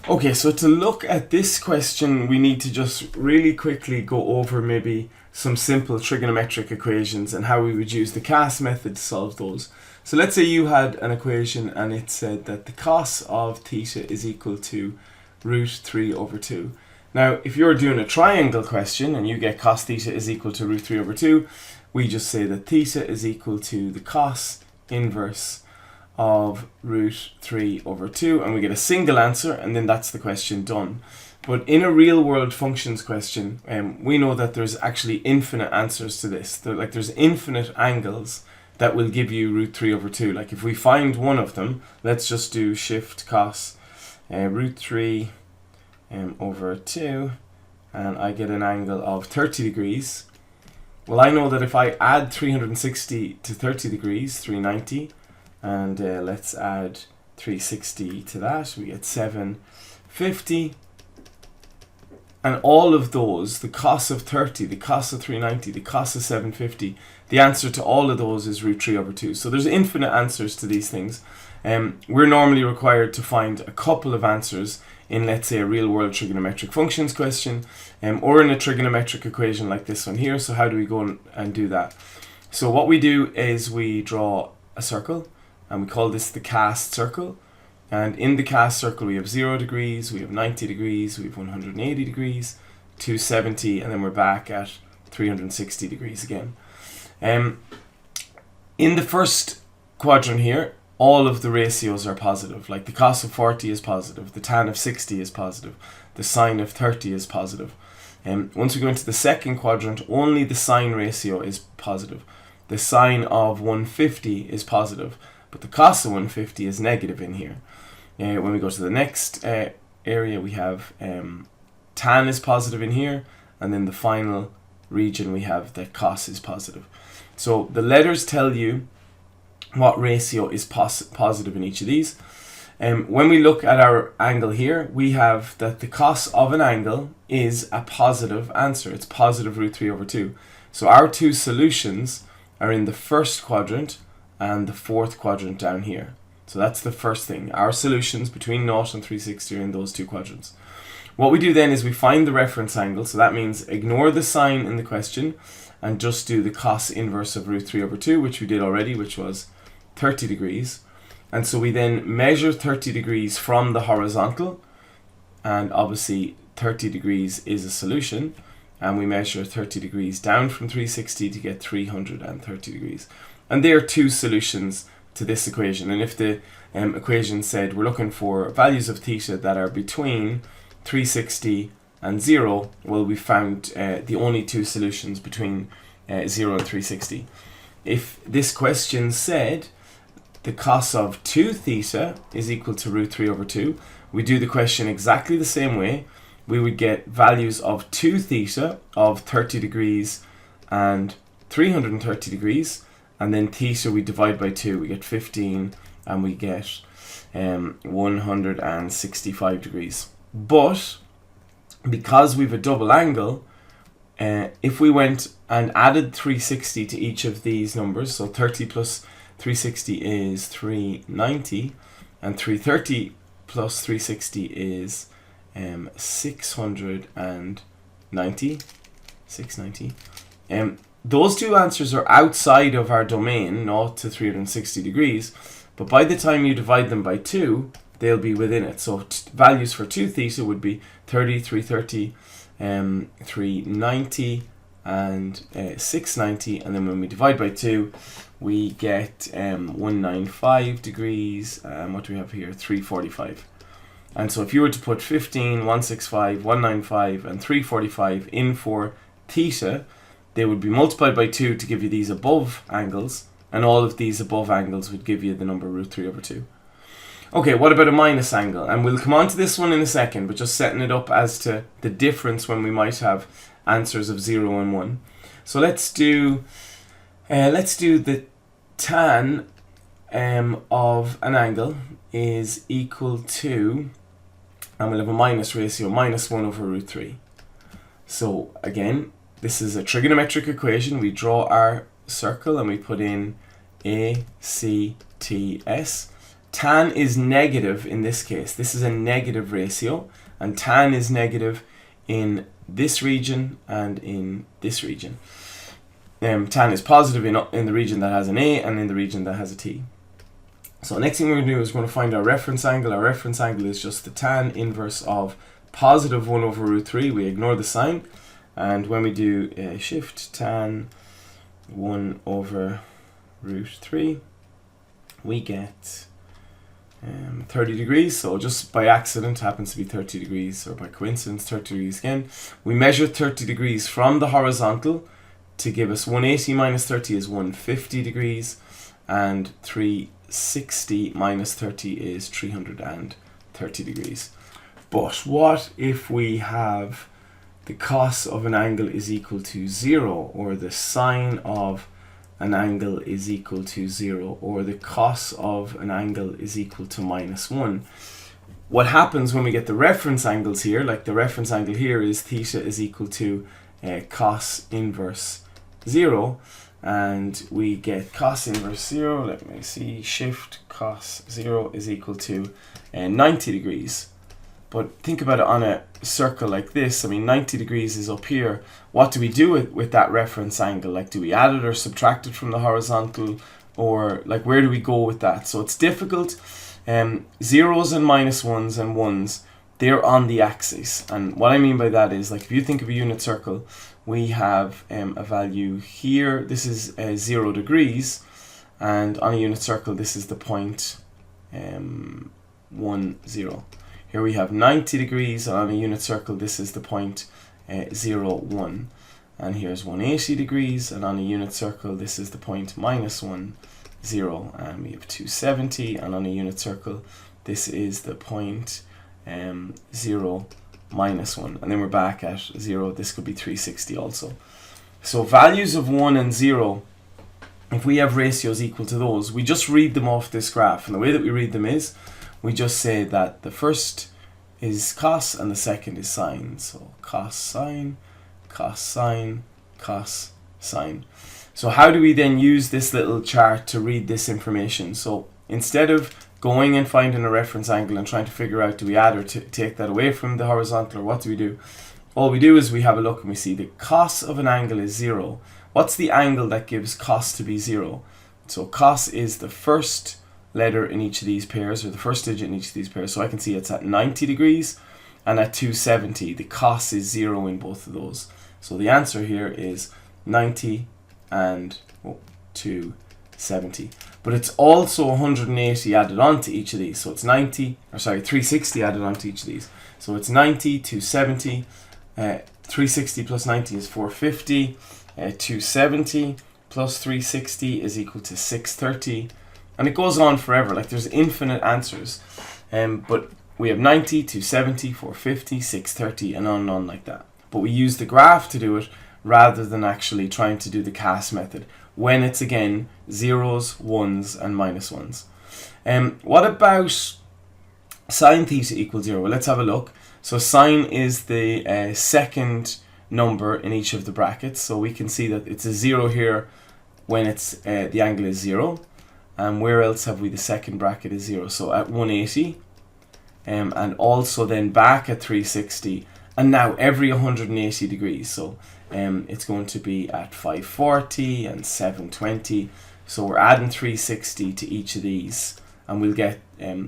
Okay, so to look at this question, we need to just really quickly go over maybe some simple trigonometric equations and how we would use the CAS method to solve those. So let's say you had an equation and it said that the cos of theta is equal to root 3 over 2. Now, if you're doing a triangle question and you get cos theta is equal to root 3 over 2, we just say that theta is equal to the cos inverse of root 3 over 2, and we get a single answer, and then that's the question done. But in a real world functions question, we know that there's actually infinite answers to this. There's infinite angles that will give you root 3 over 2. Like if we find one of them, let's just do shift cos root 3 over 2, and I get an angle of 30 degrees. Well, I know that if I add 360 to 30 degrees, 390, and let's add 360 to that, we get 750. And all of those, the cos of 30, the cos of 390, the cos of 750, the answer to all of those is root 3 over 2. So there's infinite answers to these things. We're normally required to find a couple of answers in, let's say, a real-world trigonometric functions question, or in a trigonometric equation like this one here. So how do we go and do that? So what we do is we draw a circle, and we call this the cast circle. And in the cast circle we have 0 degrees, we have 90 degrees, we have 180 degrees, 270, and then we're back at 360 degrees again. In the first quadrant here, all of the ratios are positive. Like the cos of 40 is positive, the tan of 60 is positive, the sine of 30 is positive. Once we go into the second quadrant, only the sine ratio is positive. The sine of 150 is positive, but the cos of 150 is negative in here. When we go to the next area, we have tan is positive in here, and then the final region we have that cos is positive. So the letters tell you what ratio is positive in each of these. When we look at our angle here, we have that the cos of an angle is a positive answer. It's positive root 3 over 2. So our two solutions are in the first quadrant and the fourth quadrant down here. So that's the first thing. Our solutions between 0 and 360 are in those two quadrants. What we do then is we find the reference angle. So that means ignore the sign in the question and just do the cos inverse of root 3 over 2, which we did already, which was 30 degrees. And so we then measure 30 degrees from the horizontal, and obviously 30 degrees is a solution, and we measure 30 degrees down from 360 to get 330 degrees. And there are two solutions to this equation. And if the equation said we're looking for values of theta that are between 360 and 0, well, we found the only two solutions between 0 and 360. If this question said the cos of 2 theta is equal to root 3 over 2, we do the question exactly the same way. We would get values of 2 theta of 30 degrees and 330 degrees, and then theta we divide by 2, we get 15, and we get 165 degrees. But because we've a double angle, if we went and added 360 to each of these numbers, so 30 plus 360 is 390, and 330 plus 360 is 690. Those two answers are outside of our domain, 0 to 360 degrees, but by the time you divide them by 2, they'll be within it. So values for 2 theta would be 30, 330, 390, and 690, and then when we divide by 2, we get 195 degrees, and what do we have here? 345. And so if you were to put 15, 165, 195, and 345 in for theta, they would be multiplied by 2 to give you these above angles, and all of these above angles would give you the number root 3 over 2. Okay, what about a minus angle? And we'll come on to this one in a second, but just setting it up as to the difference when we might have answers of 0 and 1. So let's do the tan of an angle is equal to, and we'll have a minus ratio, minus 1 over root 3. So again, this is a trigonometric equation. We draw our circle and we put in A, C, T, S. tan is negative in this case. This is a negative ratio, and tan is negative in this region and in this region. Tan is positive in the region that has an A and in the region that has a T. So next thing we're going to do is we're going to find our reference angle. Our reference angle is just the tan inverse of positive 1 over root 3. We ignore the sign. And when we do shift tan 1 over root 3, we get 30 degrees. So just by accident happens to be 30 degrees, or by coincidence 30 degrees again. We measure 30 degrees from the horizontal to give us 180 minus 30 is 150 degrees, and 360 minus 30 is 330 degrees. But what if we have the cos of an angle is equal to 0, or the sine of an angle is equal to 0, or the cos of an angle is equal to -1? What happens when we get the reference angles here, like the reference angle here is theta is equal to cos inverse 0, and we get cos inverse 0, let me see, shift cos 0 is equal to 90 degrees. But think about it on a circle like this. I mean, 90 degrees is up here. What do we do with that reference angle? Like, do we add it or subtract it from the horizontal? Or, like, where do we go with that? So it's difficult. Zeros and -1s and 1s, they're on the axis. And what I mean by that is, like, if you think of a unit circle, we have a value here. This is 0 degrees. And on a unit circle, this is the point 1, 0. Here we have 90 degrees, and on a unit circle this is the point 0, 1. And here's 180 degrees, and on a unit circle this is the point -1, 0. And we have 270, and on a unit circle this is the point 0, -1. And then we're back at 0. This could be 360 also. So values of 1 and 0, if we have ratios equal to those, we just read them off this graph. And the way that we read them is, we just say that the first is cos and the second is sine. So cos sine, cos sine, cos sine. So how do we then use this little chart to read this information? So instead of going and finding a reference angle and trying to figure out, do we add or take that away from the horizontal, or what do we do? All we do is we have a look and we see the cos of an angle is 0. What's the angle that gives cos to be 0? So cos is the first letter in each of these pairs, or the first digit in each of these pairs. So I can see it's at 90 degrees and at 270. The cos is 0 in both of those. So the answer here is 90 and 270. But it's also 180 added on to each of these. So it's 360 added on to each of these. So it's 90, 270, 360 plus 90 is 450, 270 plus 360 is equal to 630. And it goes on forever, like there's infinite answers. But we have 90, 270, 450, 630, and on like that. But we use the graph to do it rather than actually trying to do the CAS method, when it's again zeros, 1s, and -1s. What about sine theta equals 0? Well, let's have a look. So sine is the second number in each of the brackets. So we can see that it's a 0 here when it's the angle is 0. And where else have we the second bracket is 0? So at 180, and also then back at 360, and now every 180 degrees. So it's going to be at 540 and 720. So we're adding 360 to each of these, and we'll get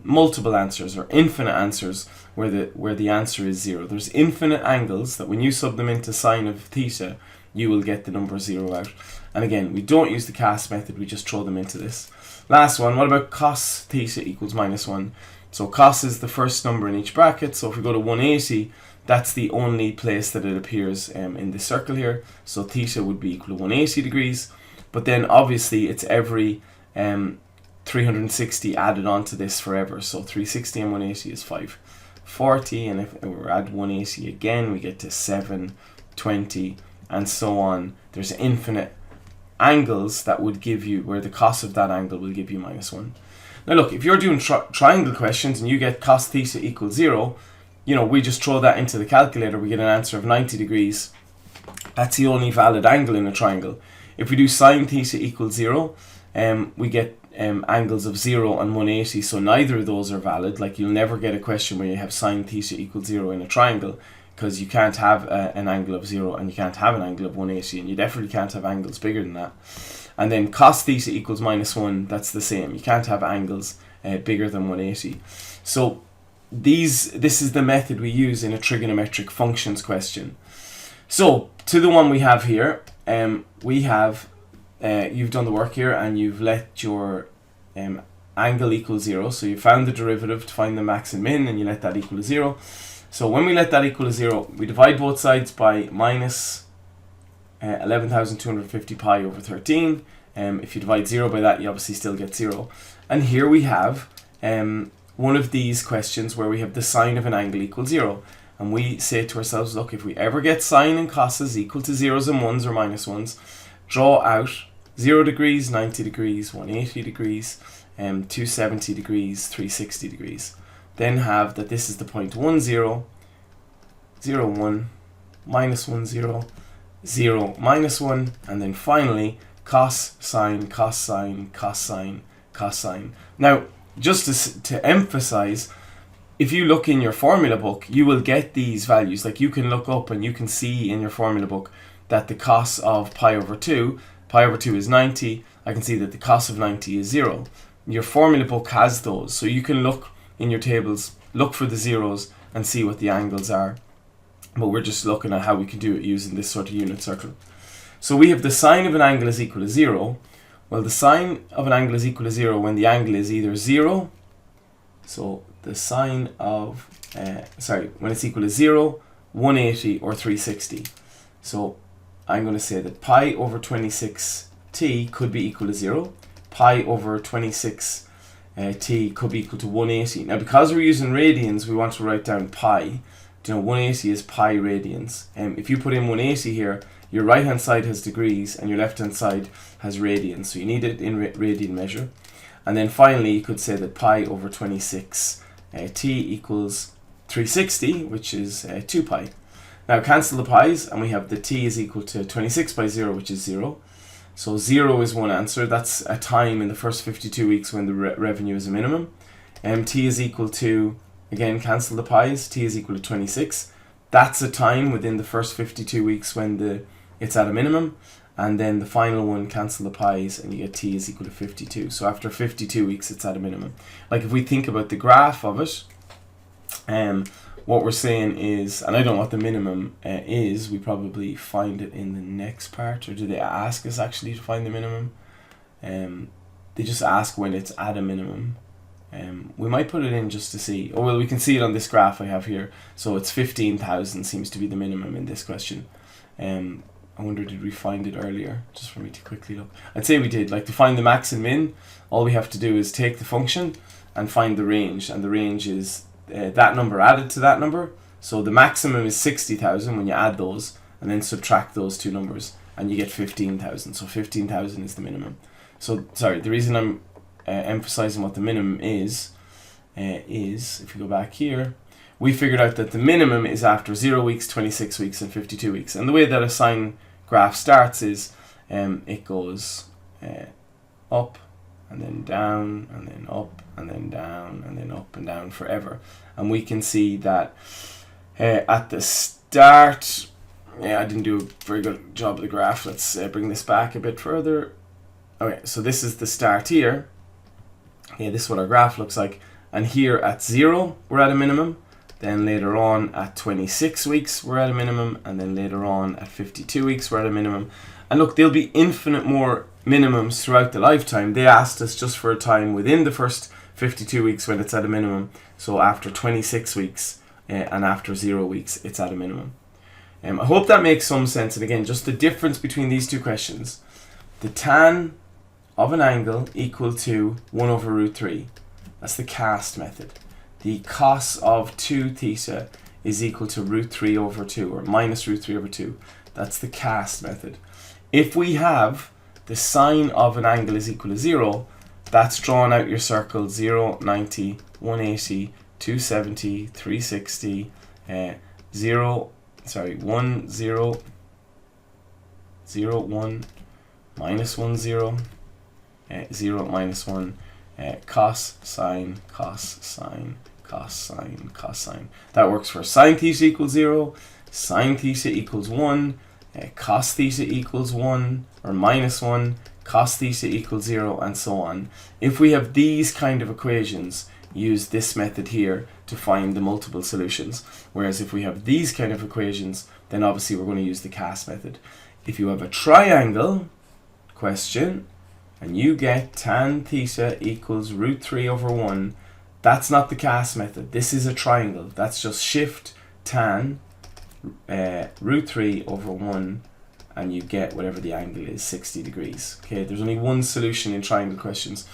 multiple answers, or infinite answers, where the answer is 0. There's infinite angles that when you sub them into sine of theta, you will get the number 0 out. And again, we don't use the CAS method, we just throw them into this. Last one, what about cos theta equals -1? So cos is the first number in each bracket, so if we go to 180, that's the only place that it appears in the circle here. So theta would be equal to 180 degrees, but then obviously it's every 360 added onto this forever. So 360 and 180 is 540, and if we add 180 again, we get to 720, and so on. There's infinite angles that would give you, where the cos of that angle will give you -1. Now look, if you're doing triangle questions and you get cos theta equals 0, you know, we just throw that into the calculator, we get an answer of 90 degrees. That's the only valid angle in a triangle. If we do sine theta equals 0, we get angles of 0 and 180, so neither of those are valid. Like, you'll never get a question where you have sine theta equals 0 in a triangle, because you can't have an angle of 0 and you can't have an angle of 180, and you definitely can't have angles bigger than that. And then cos theta equals -1, that's the same. You can't have angles bigger than 180. So this is the method we use in a trigonometric functions question. So to the one we have here, we have you've done the work here and you've let your angle equal 0. So you found the derivative to find the max and min, and you let that equal to 0. So when we let that equal to 0, we divide both sides by minus 11,250 pi over 13. If you divide 0 by that, you obviously still get 0. And here we have one of these questions where we have the sine of an angle equal 0. And we say to ourselves, look, if we ever get sine and cos's equal to 0s and 1s or -1s, draw out 0 degrees, 90 degrees, 180 degrees, 270 degrees, 360 degrees. Then have that this is the point 1, 0, 0, 1, -1, 0, 0, -1, and then finally cos, sine, cos, sine, cos, sine, cos, sine. Now, just to emphasize, if you look in your formula book, you will get these values. Like, you can look up and you can see in your formula book that the cos of pi over 2 is 90. I can see that the cos of 90 is 0. Your formula book has those, so you can look in your tables, look for the zeros and see what the angles are. But we're just looking at how we can do it using this sort of unit circle. So we have the sine of an angle is equal to 0. Well, the sine of an angle is equal to 0 when the angle is either 0, so the sine of, when it's equal to 0, 180 or 360. So I'm going to say that pi over 26t could be equal to 0. Pi over 26t could be equal to 180. Now, because we're using radians, we want to write down pi. You know, 180 is pi radians. If you put in 180 here, your right hand side has degrees and your left hand side has radians. So you need it in radian measure. And then finally, you could say that pi over 26t equals 360, which is 2 pi. Now cancel the pi's and we have the t is equal to 26 by 0, which is 0. So 0 is one answer. That's a time in the first 52 weeks when the revenue is a minimum. T is equal to, again, cancel the pi's, t is equal to 26. That's a time within the first 52 weeks when it's at a minimum. And then the final one, cancel the pi's, and you get t is equal to 52. So after 52 weeks, it's at a minimum. Like, if we think about the graph of it, what we're saying is, and I don't know what the minimum is, we probably find it in the next part. Or do they ask us actually to find the minimum? They just ask when it's at a minimum. We might put it in just to see. Oh, well, we can see it on this graph I have here. So it's 15,000 seems to be the minimum in this question. I wonder, did we find it earlier? Just for me to quickly look. I'd say we did. Like, to find the max and min, all we have to do is take the function and find the range. And the range is that number added to that number. So the maximum is 60,000 when you add those, and then subtract those two numbers, and you get 15,000. So 15,000 is the minimum. So, sorry, the reason I'm emphasizing what the minimum is if you go back here, we figured out that the minimum is after 0 weeks, 26 weeks, and 52 weeks. And the way that a sine graph starts is it goes up and then down and then up and then down and then up and down forever. And we can see that at the start, I didn't do a very good job of the graph. Let's bring this back a bit further. Okay, so this is the start here. This is what our graph looks like. And here at 0, we're at a minimum. Then later on at 26 weeks, we're at a minimum. And then later on at 52 weeks, we're at a minimum. And look, there'll be infinite more minimums throughout the lifetime. They asked us just for a time within the first 52 weeks when it's at a minimum. So after 26 weeks and after 0 weeks, it's at a minimum. I hope that makes some sense. And again, just the difference between these two questions. The tan of an angle equal to 1 over root 3. That's the cast method. The cos of 2 theta is equal to root 3 over 2, or minus root 3 over 2. That's the cast method. If we have the sine of an angle is equal to 0, that's drawn out your circle 0, 90, 180, 270, 360, 1, 0, 0, 1, minus 1, 0, 0, minus 1, cos, sine, cos, sine, cos, sine, cos, sine. That works for sine theta equals 0, sine theta equals 1, cos theta equals 1 or minus 1, cos theta equals 0, and so on. If we have these kind of equations, use this method here to find the multiple solutions. Whereas if we have these kind of equations, then obviously we're going to use the CAS method. If you have a triangle question and you get tan theta equals root 3 over 1, that's not the CAS method. This is a triangle. That's just shift tan root 3 over 1 and you get whatever the angle is, 60 degrees. Okay, there's only one solution in triangle questions.